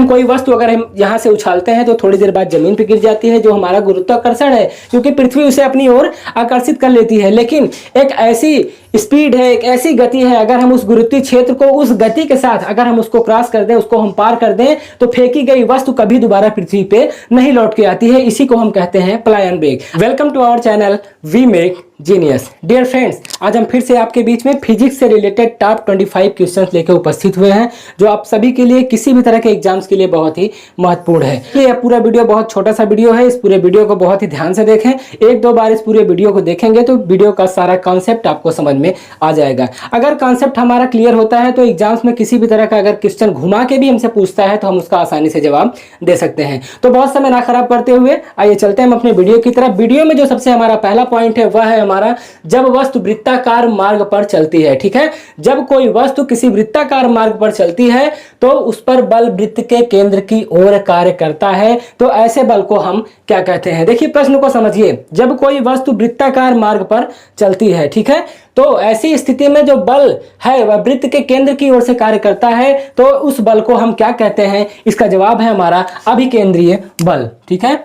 कोई वस्तु अगर हम यहाँ से उछालते हैं तो थोड़ी देर बाद जमीन पर गिर जाती है, जो हमारा गुरुत्वाकर्षण है, क्योंकि पृथ्वी उसे अपनी ओर आकर्षित कर लेती है। लेकिन एक ऐसी स्पीड है, एक ऐसी गति है, अगर हम उस गुरुत्वीय क्षेत्र को उस गति के साथ अगर हम उसको क्रॉस कर दें, उसको हम पार कर दें, तो फेंकी गई वस्तु कभी दोबारा पृथ्वी पे नहीं लौट के आती है। इसी को हम कहते हैं पलायन वेग। Welcome to our channel we make genius. Dear friends, आज हम फिर से आपके बीच में फिजिक्स से रिलेटेड टॉप 25 क्वेश्चंस लेकर उपस्थित हुए हैं, जो आप सभी के लिए किसी भी तरह के एग्जाम्स के लिए बहुत ही महत्वपूर्ण है। ये पूरा वीडियो बहुत छोटा सा वीडियो है, इस पूरे वीडियो को बहुत ही ध्यान से देखें। एक दो बार इस पूरे वीडियो को देखेंगे तो वीडियो का सारा कॉन्सेप्ट आपको समझ में आ जाएगा। अगर कॉन्सेप्ट हमारा क्लियर होता है तो एग्जाम्स में किसी भी तरह का अगर क्वेश्चन घुमा के भी हमसे पूछता है तो हम उसका आसानी से जवाब दे सकते हैं। तो बहुत समय ना खराब करते हुए आइए चलते हैं हम अपने वीडियो की तरफ। वीडियो में जो सबसे हमारा पहला पॉइंट है वह है हमारा, जब वस्तु वृत्ताकार मार्ग पर चलती है। ठीक है, जब कोई वस्तु किसी वृत्ताकार मार्ग पर चलती है तो उस पर बल वृत्त के केंद्र की ओर कार्य करता है। तो ऐसे बल को हम क्या कहते हैं? देखिए प्रश्न को समझिए। जब कोई वस्तु वृत्ताकार मार्ग पर चलती है, ठीक है, तो ऐसी स्थिति में जो बल है वह वृत्त के केंद्र की ओर से कार्य करता है, तो उस बल को हम क्या कहते हैं? इसका जवाब है हमारा अभिकेंद्रीय बल। ठीक है,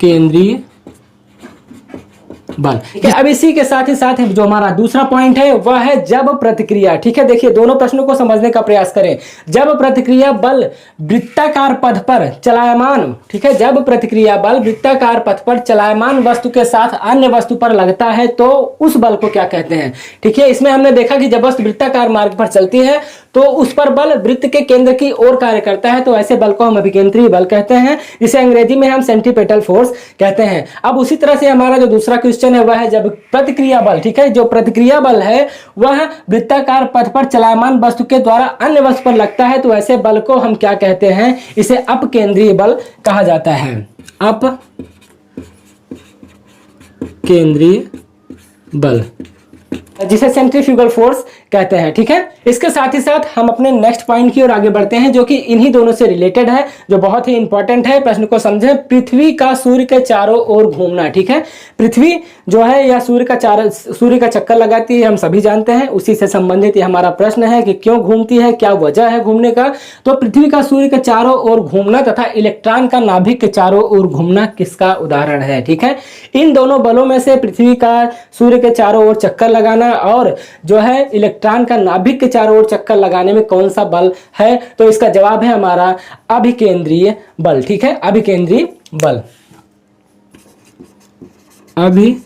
केंद्रीय बल। अब इसी के साथ ही साथ जो हमारा दूसरा पॉइंट है वह है जब प्रतिक्रिया। ठीक है, देखिए दोनों प्रश्नों को समझने का प्रयास करें। जब प्रतिक्रिया बल वृत्ताकार पथ पर चलायमान, ठीक है, जब प्रतिक्रिया बल वृत्ताकार पथ पर चलायमान वस्तु के साथ अन्य वस्तु पर लगता है तो उस बल को क्या कहते हैं? ठीक है, इसमें हमने देखा कि जब वस्तु वृत्ताकार मार्ग पर चलती है तो उस पर बल वृत्त के केंद्र की ओर कार्य करता है, तो ऐसे बल को हम अभिकेंद्रीय बल कहते हैं, जिसे अंग्रेजी में हम सेंट्रीपेटल फोर्स कहते हैं। अब उसी तरह से हमारा जो दूसरा क्वेश्चन है वह है जब प्रतिक्रिया बल, ठीक है, जो प्रतिक्रिया बल है वह वृत्ताकार पथ पर चलायमान वस्तु के द्वारा अन्य वस्तु पर लगता है, तो ऐसे बल को हम क्या कहते हैं? इसे अपकेंद्रीय बल कहा जाता है। अपकेंद्रीय बल, जिसे सेंट्रीफ्यूगल फोर्स कहते हैं। ठीक है, इसके साथ ही साथ हम अपने नेक्स्ट पॉइंट की ओर आगे बढ़ते हैं, जो कि इन्हीं दोनों से रिलेटेड है, जो बहुत ही इंपॉर्टेंट है। प्रश्न को समझें। पृथ्वी का सूर्य के चारों ओर घूमना। ठीक है, पृथ्वी जो है यह सूर्य का चक्कर लगाती है, हम सभी जानते हैं। उसी से संबंधित ये हमारा प्रश्न है कि क्यों घूमती है, क्या वजह है घूमने का। तो पृथ्वी का सूर्य के चारों ओर घूमना तथा इलेक्ट्रॉन का नाभिक के चारों ओर घूमना किसका उदाहरण है? ठीक है, इन दोनों बलों में से पृथ्वी का सूर्य के चारों ओर चक्कर लगाना और जो है इलेक्ट्रॉन का नाभिक के चारों ओर चक्कर लगाने में कौन सा बल है? तो इसका जवाब है हमारा अभिकेंद्रीय बल। ठीक है, अभिकेंद्रीय बल, अभिकेंद्रीय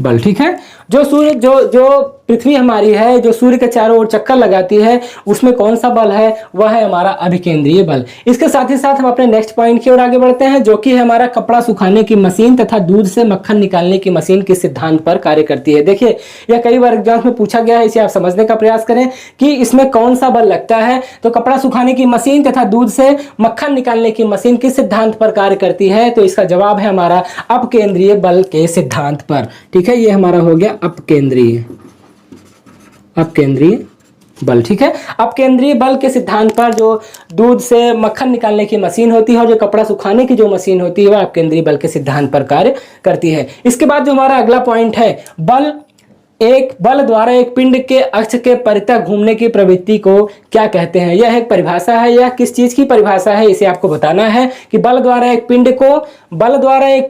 बल। ठीक है, जो सूर्य जो पृथ्वी हमारी है, जो सूर्य के चारों ओर चक्कर लगाती है, उसमें कौन सा बल है? वह है हमारा अभिकेंद्रीय बल। इसके साथ ही साथ हम अपने नेक्स्ट पॉइंट की ओर आगे बढ़ते हैं, जो कि है हमारा कपड़ा सुखाने की मशीन तथा दूध से मक्खन निकालने की मशीन किस सिद्धांत पर कार्य करती है। देखिए यह कई बार एग्जाम में पूछा गया है, इसे आप समझने का प्रयास करें कि इसमें कौन सा बल लगता है। तो कपड़ा सुखाने की मशीन तथा दूध से मक्खन निकालने की मशीन किस सिद्धांत पर कार्य करती है? तो इसका जवाब है हमारा अपकेंद्रीय बल के सिद्धांत पर। ठीक है, ये हमारा हो गया अपकेंद्रीय बल। ठीक है, अपकेंद्रीय बल के सिद्धांत पर जो दूध से मक्खन निकालने की मशीन होती है और जो कपड़ा सुखाने की जो मशीन होती है वह अपकेंद्रीय बल के सिद्धांत पर कार्य करती है। इसके बाद जो हमारा अगला पॉइंट है, बल द्वारा एक पिंड के अक्ष के परितः घूमने की प्रवृत्ति को क्या कहते हैं? यह एक परिभाषा है, यह किस चीज की परिभाषा है इसे आपको बताना है कि बल द्वारा एक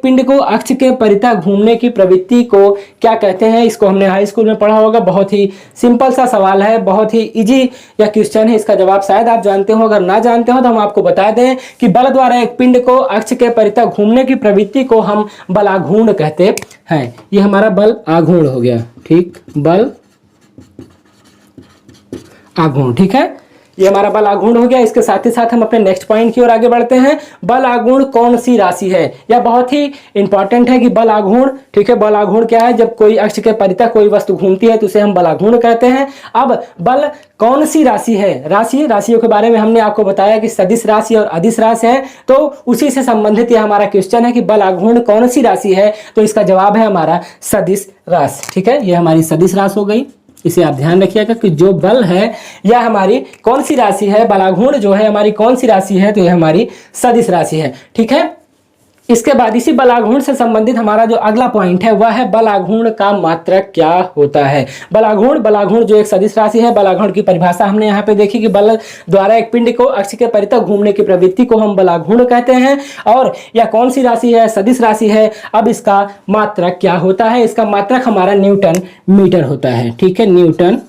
पिंड को अक्ष के परितः घूमने की प्रवृत्ति को क्या कहते हैं? इसको हमने हाई स्कूल में पढ़ा होगा। बहुत ही सिंपल सा सवाल है, बहुत ही इजी यह क्वेश्चन है। इसका जवाब शायद आप जानते हो, अगर ना जानते हो तो हम आपको बता दें कि बल द्वारा एक पिंड को अक्ष के परितः घूमने की प्रवृत्ति को हम बलाघूर्ण कहते हैं। ये हमारा बल आघूर्ण हो गया। ठीक, बल आघूर्ण। ठीक है, ये हमारा बल आघूर्ण हो गया। इसके साथ ही साथ हम अपने नेक्स्ट पॉइंट की ओर आगे बढ़ते हैं। बल आघूर्ण कौन सी राशि है? यह बहुत ही इंपॉर्टेंट है कि बल आघूर्ण, ठीक है, बल आघूर्ण क्या है? जब कोई अक्ष के परितः कोई वस्तु घूमती है तो उसे हम बल आघूर्ण कहते हैं। अब बल कौन सी राशि है? राशियों के बारे में हमने आपको बताया कि सदिश राशि और अदिश राशि है, तो उसी से संबंधित यह हमारा क्वेश्चन है कि बल आघूर्ण कौन सी राशि है? तो इसका जवाब है हमारा सदिश राशि। ठीक है, यह हमारी सदिश राशि हो गई। इसे आप ध्यान रखिएगा कि जो बल है यह हमारी कौन सी राशि है? बलाघूर्ण जो है हमारी कौन सी राशि है? तो यह हमारी सदिश राशि है। ठीक है, इसके बाद इसी बल आघूर्ण से संबंधित हमारा जो अगला पॉइंट है वह है बल आघूर्ण का मात्रक क्या होता है। बल आघूर्ण जो एक सदिश राशि है, बल आघूर्ण की परिभाषा हमने यहाँ पे देखी कि बल द्वारा एक पिंड को अक्ष के परितः घूमने की प्रवृत्ति को हम बल आघूर्ण कहते हैं। और यह कौन सी राशि है? सदिश राशि है। अब इसका मात्रक क्या होता है? इसका मात्रक हमारा न्यूटन मीटर होता है। ठीक है, न्यूटन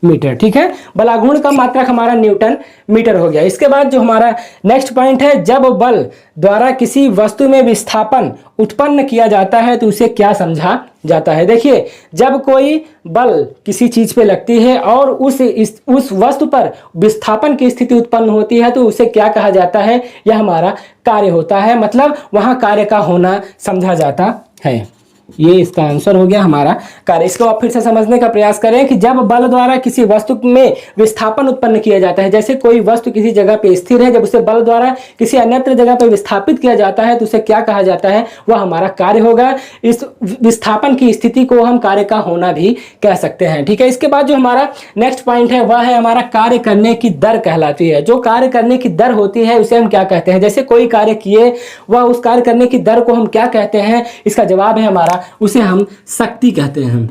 मीटर। ठीक है, बल आघूर्ण का मात्रक हमारा न्यूटन मीटर हो गया। इसके बाद जो हमारा नेक्स्ट पॉइंट है, जब बल द्वारा किसी वस्तु में विस्थापन उत्पन्न किया जाता है तो उसे क्या समझा जाता है? देखिए, जब कोई बल किसी चीज पे लगती है और उस वस्तु पर विस्थापन की स्थिति उत्पन्न होती है तो उसे क्या कहा जाता है? यह हमारा कार्य होता है, मतलब वहां कार्य का होना समझा जाता है। ये इसका आंसर हो गया हमारा कार्य। इसको आप फिर से समझने का प्रयास करें कि जब बल द्वारा किसी वस्तु में विस्थापन उत्पन्न किया जाता है, जैसे कोई वस्तु किसी जगह पे स्थिर है, जब उसे बल द्वारा किसी अन्यत्र जगह पे विस्थापित किया जाता है तो उसे क्या कहा जाता है? वह हमारा कार्य होगा। इस विस्थापन की स्थिति को हम कार्य का होना भी कह सकते हैं। ठीक है, इसके बाद जो हमारा नेक्स्ट पॉइंट है वह है हमारा कार्य करने की दर कहलाती है। जो कार्य करने की दर होती है उसे हम क्या कहते हैं? जैसे कोई कार्य किए, वह उस कार्य करने की दर को हम क्या कहते हैं? इसका जवाब है हमारा, उसे हम शक्ति कहते हैं।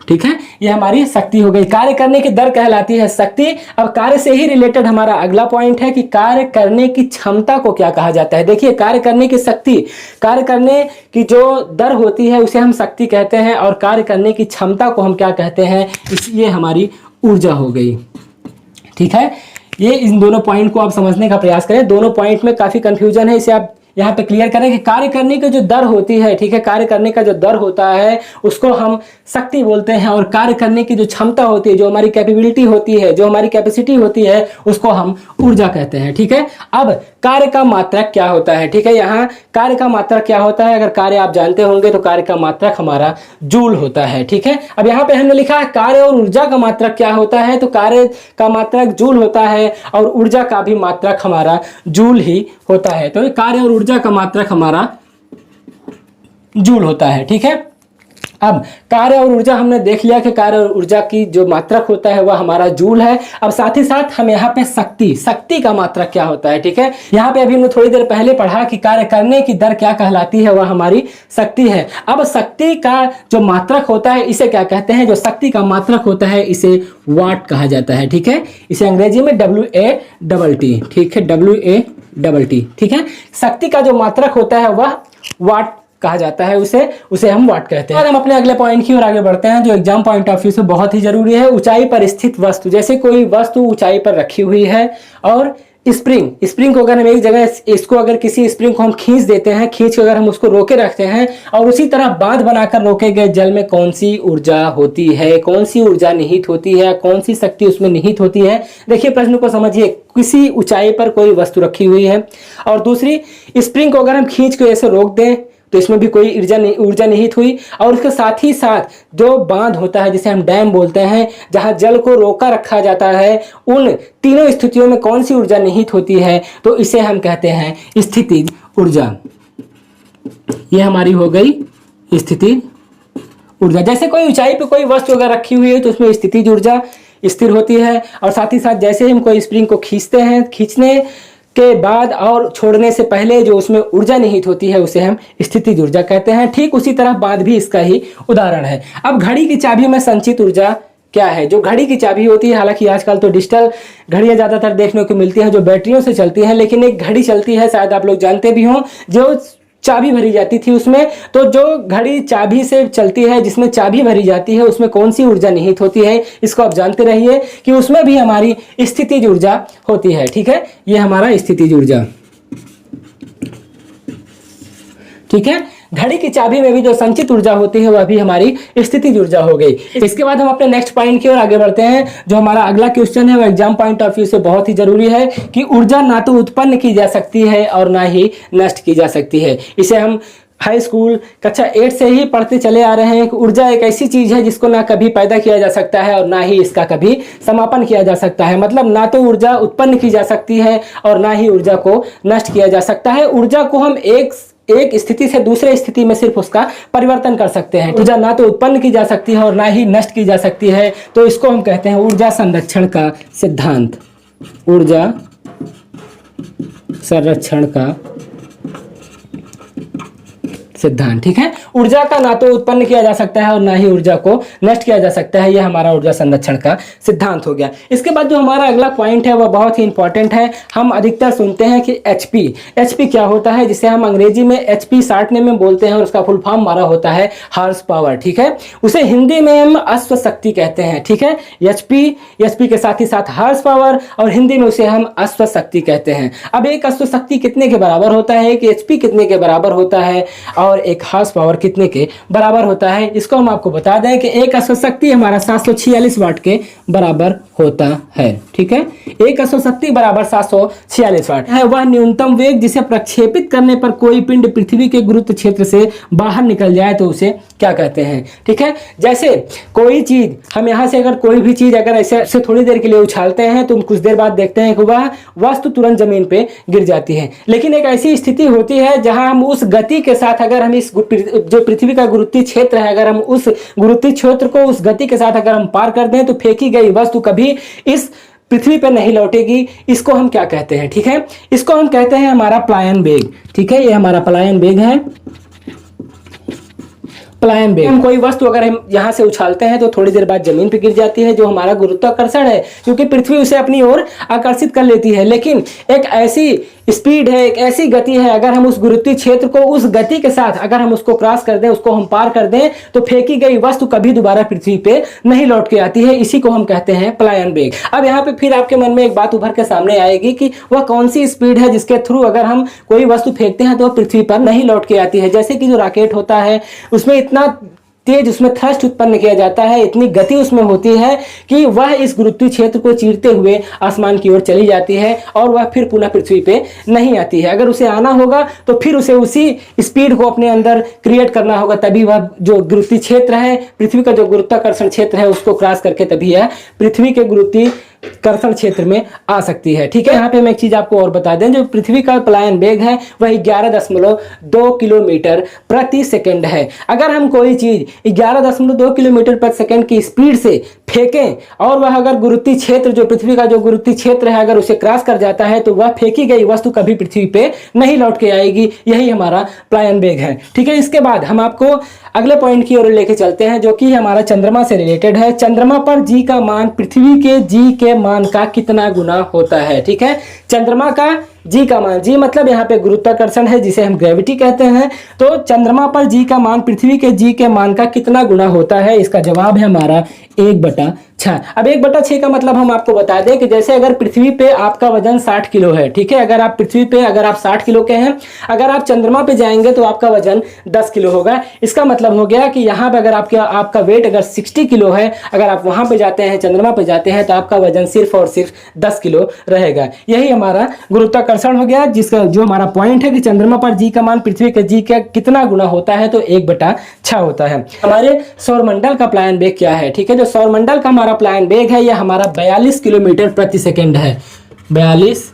ठीक है, ये हमारी शक्ति हो गई। कार्य करने की दर कहलाती है शक्ति। अब कार्य से ही रिलेटेड हमारा अगला पॉइंट है कि कार्य करने की क्षमता को क्या कहा जाता है। देखिए, कार्य करने की शक्ति, कार्य करने की जो दर होती है उसे हम शक्ति कहते हैं और कार्य करने की क्षमता को हम क्या कहते हैं? ये हमारी ऊर्जा हो गई। ठीक है, ये इन दोनों पॉइंट को आप समझने का प्रयास करें। दोनों पॉइंट में काफी कंफ्यूजन है, इसे आप यहाँ पे क्लियर करें कि कार्य करने की जो दर होती है, ठीक है, कार्य करने का जो दर होता है उसको हम शक्ति बोलते हैं और कार्य करने की जो क्षमता होती है, जो हमारी कैपेबिलिटी होती है, जो हमारी कैपेसिटी होती है, उसको हम ऊर्जा कहते हैं। ठीक है, अब कार्य का मात्रक क्या होता है? ठीक है, यहाँ कार्य का मात्रक क्या होता है? अगर कार्य आप जानते होंगे तो कार्य का मात्रक हमारा जूल होता है। ठीक है, अब यहाँ पे हमने लिखा है कार्य और ऊर्जा का मात्रक क्या होता है, तो कार्य का मात्रक जूल होता है और ऊर्जा का भी मात्रक हमारा जूल ही होता है। तो कार्य और ऊर्जा का मात्रक हमारा जूल होता है। ठीक है, अब कार्य और ऊर्जा हमने देख लिया कि कार्य और ऊर्जा की जो मात्रक होता है वह हमारा जूल है। अब साथ ही साथ हम यहाँ पे शक्ति का मात्रक क्या होता है? ठीक है, यहाँ पे अभी हमने थोड़ी देर पहले पढ़ा कि कार्य करने की दर क्या कहलाती है, वह हमारी शक्ति है। अब शक्ति का जो मात्रक होता है इसे क्या कहते हैं? जो शक्ति का मात्रक होता है इसे वाट कहा जाता है। ठीक है, इसे अंग्रेजी में WATT। ठीक है, WATT। ठीक है, शक्ति का जो मात्रक होता है वह वाट कहा जाता है, उसे हम वाट कहते हैं। हम अपने अगले पॉइंट की ओर आगे बढ़ते हैं जो एग्जाम पॉइंट ऑफ व्यू से बहुत ही जरूरी है। ऊंचाई पर स्थित वस्तु, जैसे कोई वस्तु ऊंचाई पर रखी हुई है और स्प्रिंग को अगर हम एक जगह, इसको अगर किसी स्प्रिंग को हम खींच देते हैं, खींच कर अगर हम उसको रोके रखते हैं और उसी तरह बांध बनाकर रोके गए जल में कौन सी ऊर्जा होती है, कौन सी ऊर्जा निहित होती है, कौन सी शक्ति उसमें निहित होती है? देखिए, प्रश्न को समझिए। किसी ऊंचाई पर कोई वस्तु रखी हुई है और दूसरी स्प्रिंग को अगर हम खींच के ऐसे रोक दें तो इसमें भी कोई ऊर्जा निहित हुई, और उसके साथ ही साथ जो बांध होता है जिसे हम डैम बोलते हैं, जहां जल को रोका रखा जाता है, उन तीनों स्थितियों में कौन सी ऊर्जा निहित होती है? तो इसे हम कहते हैं स्थितिज ऊर्जा। ये हमारी हो गई स्थितिज ऊर्जा। जैसे कोई ऊंचाई पे कोई वस्तु अगर रखी हुई है तो उसमें स्थितिज ऊर्जा स्थिर होती है, और साथ ही साथ जैसे हम कोई स्प्रिंग को खींचते हैं, खींचने के बाद और छोड़ने से पहले जो उसमें ऊर्जा निहित होती है उसे हम स्थितिज ऊर्जा कहते हैं। ठीक उसी तरह बांध भी इसका ही उदाहरण है। अब घड़ी की चाबी में संचित ऊर्जा क्या है? जो घड़ी की चाबी होती है, हालांकि आजकल तो डिजिटल घड़ियां ज्यादातर देखने को मिलती हैं जो बैटरियों से चलती हैं, लेकिन एक घड़ी चलती है, शायद आप लोग जानते भी हों, जो चाबी भरी जाती थी उसमें। तो जो घड़ी चाबी से चलती है, जिसमें चाबी भरी जाती है, उसमें कौन सी ऊर्जा निहित होती है? इसको आप जानते रहिए कि उसमें भी हमारी स्थितिज ऊर्जा होती है। ठीक है, ये हमारा स्थितिज ऊर्जा। ठीक है, घड़ी की चाबी में भी जो संचित ऊर्जा होती है वह भी हमारी स्थितिज ऊर्जा हो गई। इसके बाद हम अपने नेक्स्ट पॉइंट की ओर आगे बढ़ते हैं। जो हमारा अगला क्वेश्चन है वो एग्जाम पॉइंट ऑफ व्यू से बहुत ही जरूरी है कि ऊर्जा ना तो उत्पन्न की जा सकती है और ना ही नष्ट की जा सकती है। इसे हम हाई स्कूल कक्षा 8 से ही पढ़ते चले आ रहे हैं कि ऊर्जा एक ऐसी चीज है जिसको ना कभी पैदा किया जा सकता है और ना ही इसका कभी समापन किया जा सकता है। मतलब ना तो ऊर्जा उत्पन्न की जा सकती है और ना ही ऊर्जा को नष्ट किया जा सकता है। ऊर्जा को हम एक स्थिति से दूसरे स्थिति में सिर्फ उसका परिवर्तन कर सकते हैं। ऊर्जा ना तो उत्पन्न की जा सकती है और ना ही नष्ट की जा सकती है, तो इसको हम कहते हैं ऊर्जा संरक्षण का सिद्धांत। ऊर्जा संरक्षण का सिद्धांत। ठीक है, ऊर्जा का ना तो उत्पन्न किया जा सकता है और ना ही ऊर्जा को नष्ट किया जा सकता है, यह हमारा ऊर्जा संरक्षण का सिद्धांत हो गया। इसके बाद जो हमारा अगला पॉइंट है वह बहुत ही इंपॉर्टेंट है। हम अधिकतर सुनते हैं कि एचपी क्या होता है, जिसे हम अंग्रेजी में एचपी साटने में बोलते हैं और उसका फुल फॉर्म हमारा होता है हॉर्स पावर। ठीक है, उसे हिंदी में हम अश्व शक्ति कहते हैं। ठीक है, एचपी के साथ ही साथ हॉर्स पावर और हिंदी में उसे हम अश्व शक्ति कहते हैं। अब एक अश्व शक्ति कितने के बराबर होता है, एक एचपी कितने के बराबर होता है और एक हॉर्स पावर कितने के बराबर होता है, इसको हम आपको बता दें कि एक अश्व शक्ति हमारा 746 वाट के बराबर होता है। ठीक है, एक अश्व शक्ति बराबर 746 वाट है वह न्यूनतम वेग जिसे प्रक्षेपित करने पर कोई पिंड पृथ्वी के गुरुत्व क्षेत्र से बाहर निकल जाए तो उसे क्या कहते हैं। ठीक है, जैसे कोई चीज हम यहां से अगर कोई भी चीज अगर ऐसे थोड़ी देर के लिए उछालते हैं तो कुछ देर बाद देखते हैं कि वह वस्तु तुरंत जमीन पे गिर जाती है, लेकिन एक ऐसी स्थिति होती है जहां हम उस गति के साथ अगर हम इस जो पृथ्वी का गुरुत्वीय क्षेत्र है अगर हम उस गुरुत्वीय क्षेत्र को उस गति के साथ अगर हम पार कर दें तो फेंकी गई वस्तु कभी इस पृथ्वी पर नहीं लौटेगी। इसको हम क्या कहते हैं, ठीक है, इसको हम कहते हैं हमारा पलायन वेग। ठीक है, ये हमारा पलायन वेग है, पलायन वेग। हम कोई वस्तु अगर हम यहाँ से उछालते हैं तो थोड़ी देर बाद जमीन पर गिर जाती है, जो हमारा गुरुत्वाकर्षण है, क्योंकि पृथ्वी उसे अपनी ओर आकर्षित कर लेती है। लेकिन एक ऐसी स्पीड है, एक ऐसी गति है, अगर हम उस गुरुत्वीय क्षेत्र को उस गति के साथ अगर हम उसको क्रॉस कर दें, उसको हम पार कर दें, तो फेंकी गई वस्तु कभी दोबारा पृथ्वी पे नहीं लौट के आती है। इसी को हम कहते हैं पलायन वेग। अब यहाँ पे फिर आपके मन में एक बात उभर के सामने आएगी कि वह कौन सी स्पीड है जिसके थ्रू अगर हम कोई वस्तु फेंकते हैं तो वह पृथ्वी पर नहीं लौट के आती है। जैसे कि जो रॉकेट होता है उसमें इतना तेज उसमें थ्रस्ट उत्पन्न किया जाता है, इतनी गति उसमें होती है कि वह इस गुरुत्वीय क्षेत्र को चीरते हुए आसमान की ओर चली जाती है और वह फिर पुनः पृथ्वी पे नहीं आती है। अगर उसे आना होगा तो फिर उसे उसी स्पीड को अपने अंदर क्रिएट करना होगा, तभी वह जो गुरुत्वीय क्षेत्र है, पृथ्वी का जो गुरुत्वाकर्षण क्षेत्र है, उसको क्रॉस करके तभी यह पृथ्वी के गुरुत्वीय कर्षण क्षेत्र में आ सकती है। ठीक है, यहाँ पे हम एक चीज आपको और बता दें, जो पृथ्वी का पलायन वेग है वह 11.2 किलोमीटर प्रति सेकंड है। अगर हम कोई चीज 11.2 किलोमीटर प्रति सेकंड की स्पीड से फेंकें और वह अगर गुरुत्वीय क्षेत्र जो पृथ्वी का जो गुरुत्वीय क्षेत्र है अगर उसे क्रॉस कर जाता है तो वह फेंकी गई वस्तु कभी पृथ्वी पे नहीं लौट के आएगी। यही हमारा पलायन वेग है। ठीक है, इसके बाद हम आपको अगले पॉइंट की ओर लेके चलते हैं, जो कि हमारा चंद्रमा से रिलेटेड है। चंद्रमा पर जी का मान पृथ्वी के जी के मान का कितना गुना होता है। ठीक है, चंद्रमा का जी का मान, जी मतलब यहाँ पे गुरुत्वाकर्षण है जिसे हम ग्रेविटी कहते हैं, तो चंद्रमा पर जी का मान पृथ्वी के जी के मान का कितना गुना होता है। इसका जवाब है हमारा 1/6। अब 1/6 का मतलब हम आपको बता दें कि जैसे अगर पृथ्वी पे आपका वजन 60 किलो है, ठीक है, अगर आप पृथ्वी पे अगर आप 60 किलो के हैं, अगर आप चंद्रमा पे जाएंगे तो आपका वजन 10 किलो होगा। इसका मतलब हो गया कि यहाँ पे अगर आपका वेट अगर 60 किलो है, अगर आप वहां पे जाते हैं, चंद्रमा पे जाते हैं, तो आपका वजन सिर्फ और सिर्फ 10 किलो रहेगा। यही हमारा गुरुत्वाकर्षण हो गया, जिसका जो हमारा पॉइंट है कि चंद्रमा पर जी का मान पृथ्वी के जी का कितना गुना होता है, तो 1/6 होता है। हमारे सौरमंडल का पलायन वेग क्या है। ठीक है, जो सौरमंडल का हमारा पलायन वेग है यह हमारा 42 किलोमीटर प्रति सेकंड है, 42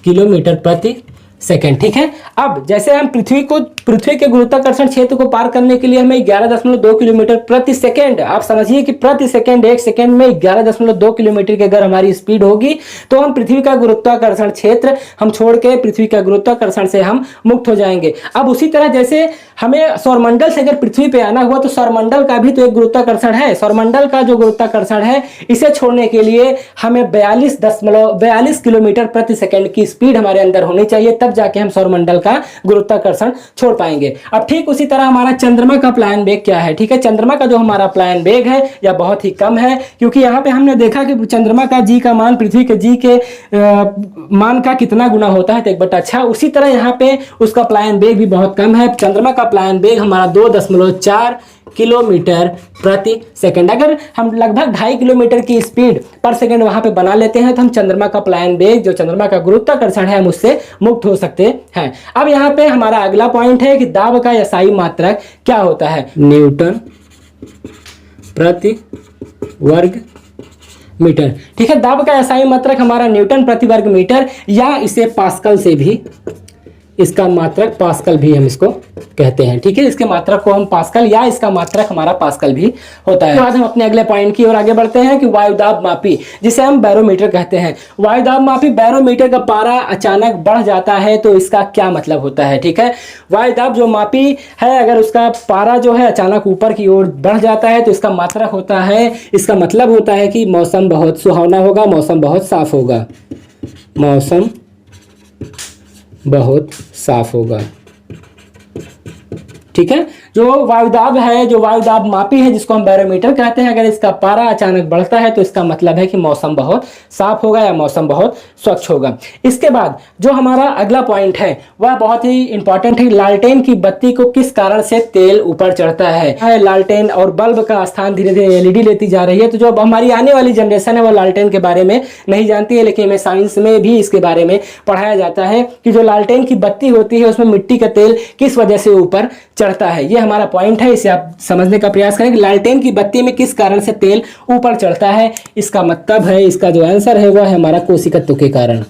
किलोमीटर प्रति सेकंड। ठीक है, अब जैसे हम पृथ्वी के गुरुत्वाकर्षण क्षेत्र को पार करने के लिए हमें 11.2 किलोमीटर प्रति सेकंड, आप समझिए कि प्रति सेकंड, एक सेकंड में 11.2 किलोमीटर की अगर हमारी स्पीड होगी तो हम पृथ्वी का गुरुत्वाकर्षण क्षेत्र हम छोड़ के पृथ्वी का गुरुत्वाकर्षण से हम मुक्त हो जाएंगे। अब उसी तरह जैसे हमें सौरमंडल से अगर पृथ्वी पे आना हुआ तो सौरमंडल का भी तो एक गुरुत्वाकर्षण है। सौरमंडल का जो गुरुत्वाकर्षण है इसे छोड़ने के लिए हमें 42 किलोमीटर प्रति सेकंड की स्पीड हमारे अंदर होनी चाहिए, तब जाके हम सौरमंडल का गुरुत्वाकर्षण छोड़ पाएंगे। अब ठीक उसी तरह हमारा चंद्रमा का पलायन वेग क्या है। ठीक है, चंद्रमा का जो हमारा पलायन वेग है यह बहुत ही कम है, क्योंकि यहाँ पे हमने देखा कि चंद्रमा का जी का मान पृथ्वी के जी के मान का कितना गुना होता है, तो 1/6। उसी तरह यहाँ पे उसका पलायन वेग भी बहुत कम है। चंद्रमा का पलायन वेग हमारा 2.4 किलोमीटर प्रति सेकंड। अगर हम लगभग 2.5 किलोमीटर की स्पीड पर सेकंड वहां पे बना लेते हैं तो हम चंद्रमा का पलायन वेग, जो चंद्रमा का गुरुत्वाकर्षण है, हम उससे मुक्त हो सकते हैं। अब यहाँ पे हमारा अगला पॉइंट है कि दाब का एसआई मात्रक क्या होता है। न्यूटन प्रति वर्ग मीटर। ठीक है, दाब का एसआई मात्रक हमारा न्यूटन प्रति वर्ग मीटर, या इसे पास्कल से भी इसका मात्रक पास्कल भी हम इसको कहते हैं, ठीक है। इसके मात्रक को हम पास्कल या इसका मात्रक हमारा पास्कल भी होता है। उसके बाद हम अपने अगले पॉइंट की ओर आगे बढ़ते हैं कि वायुदाब मापी, जिसे हम बैरोमीटर कहते हैं। वायुदाब मापी, बैरोमीटर का पारा अचानक बढ़ जाता है तो इसका क्या मतलब होता है, ठीक है। वायुदाब जो मापी है, अगर उसका पारा जो है अचानक ऊपर की ओर बढ़ जाता है तो इसका मात्रक होता है, इसका मतलब होता है कि मौसम बहुत सुहावना होगा, मौसम बहुत साफ होगा, मौसम बहुत साफ होगा, ठीक है। जो वायुदाब है, जो वायुदाब मापी है, जिसको हम बैरोमीटर कहते हैं, अगर इसका पारा अचानक बढ़ता है तो इसका मतलब है कि मौसम बहुत साफ होगा या मौसम बहुत स्वच्छ होगा। इसके बाद जो हमारा अगला पॉइंट है वह बहुत ही इंपॉर्टेंट है। लालटेन की बत्ती को किस कारण से तेल ऊपर चढ़ता है। लालटेन और बल्ब का स्थान धीरे धीरे एलईडी लेती जा रही है, तो जो अब हमारी आने वाली जनरेशन है वह लालटेन के बारे में नहीं जानती है, लेकिन हमें साइंस में भी इसके बारे में पढ़ाया जाता है कि जो लालटेन की बत्ती होती है उसमें मिट्टी का तेल किस वजह से ऊपर चढ़ता है। ये हमारा पॉइंट है, इसे आप समझने का प्रयास करें कि लालटेन की बत्ती में किस कारण से तेल ऊपर चढ़ता है। इसका मतलब है, इसका जो आंसर है वह है हमारा कोशिकत्व के कारण,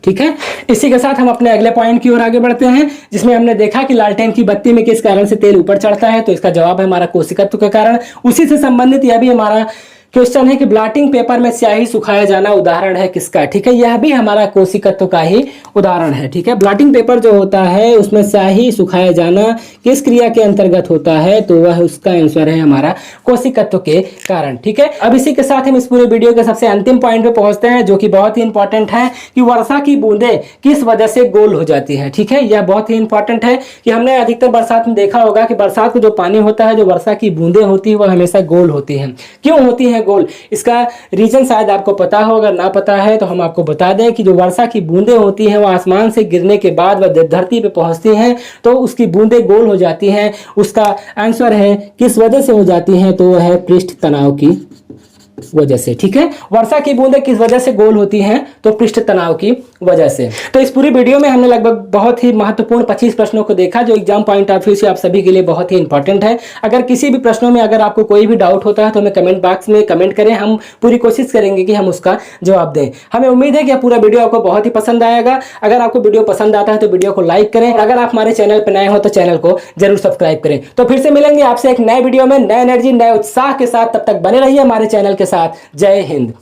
ठीक है। इसी के साथ हम अपने अगले पॉइंट की ओर आगे बढ़ते हैं, जिसमें हमने देखा कि लालटेन की बत्ती में किस कारण से तेल ऊपर चढ़ता है, तो इसका जवाब है हमारा कोशिकत्व के कारण। उसी से संबंधित यह भी हमारा क्वेश्चन है कि ब्लॉटिंग पेपर में स्याही सुखाया जाना उदाहरण है किसका, ठीक है। यह भी हमारा कोशिकत्व का ही उदाहरण है, ठीक है। ब्लॉटिंग पेपर जो होता है उसमें स्याही सुखाया जाना किस क्रिया के अंतर्गत होता है, तो वह उसका आंसर है हमारा कोशिकत्व के कारण, ठीक है। अब इसी के साथ हम इस पूरे वीडियो के सबसे अंतिम पॉइंट पे पहुंचते हैं, जो कि बहुत ही इंपॉर्टेंट है कि वर्षा की बूंदें किस वजह से गोल हो जाती है, ठीक है। यह बहुत ही इंपॉर्टेंट है कि हमने अधिकतर बरसात में देखा होगा कि बरसात को जो पानी होता है, जो वर्षा की बूंदें होती है वह हमेशा गोल होती है। क्यों होती है गोल? इसका रीजन शायद आपको पता हो, अगर ना पता है तो हम आपको बता दें कि जो वर्षा की बूंदें होती हैं वह आसमान से गिरने के बाद वह धरती पे पहुंचती हैं तो उसकी बूंदें गोल हो जाती हैं। उसका आंसर है किस वजह से हो जाती हैं, तो वह है पृष्ठ तनाव की वजह से, ठीक है। वर्षा की बूंदें किस वजह से गोल होती हैं, तो पृष्ठ तनाव की वजह से। तो इस पूरी वीडियो में हमने लगभग बहुत ही महत्वपूर्ण 25 प्रश्नों को देखा, जो एग्जाम पॉइंट ऑफ व्यू से आप सभी के लिए बहुत ही इंपॉर्टेंट है। अगर किसी भी प्रश्नों में अगर आपको कोई भी डाउट होता है तो हमें कमेंट बॉक्स में कमेंट करें, हम पूरी कोशिश करेंगे कि हम उसका जवाब दें। हमें उम्मीद है कि पूरा वीडियो आपको बहुत ही पसंद आएगा। अगर आपको वीडियो पसंद आता है तो वीडियो को लाइक करें, और अगर आप हमारे चैनल पर नए हो तो चैनल को जरूर सब्सक्राइब करें। तो फिर से मिलेंगे आपसे एक नए वीडियो में, नए एनर्जी, नए उत्साह के साथ। तब तक बने रहिए हमारे चैनल के साथ। जय हिंद।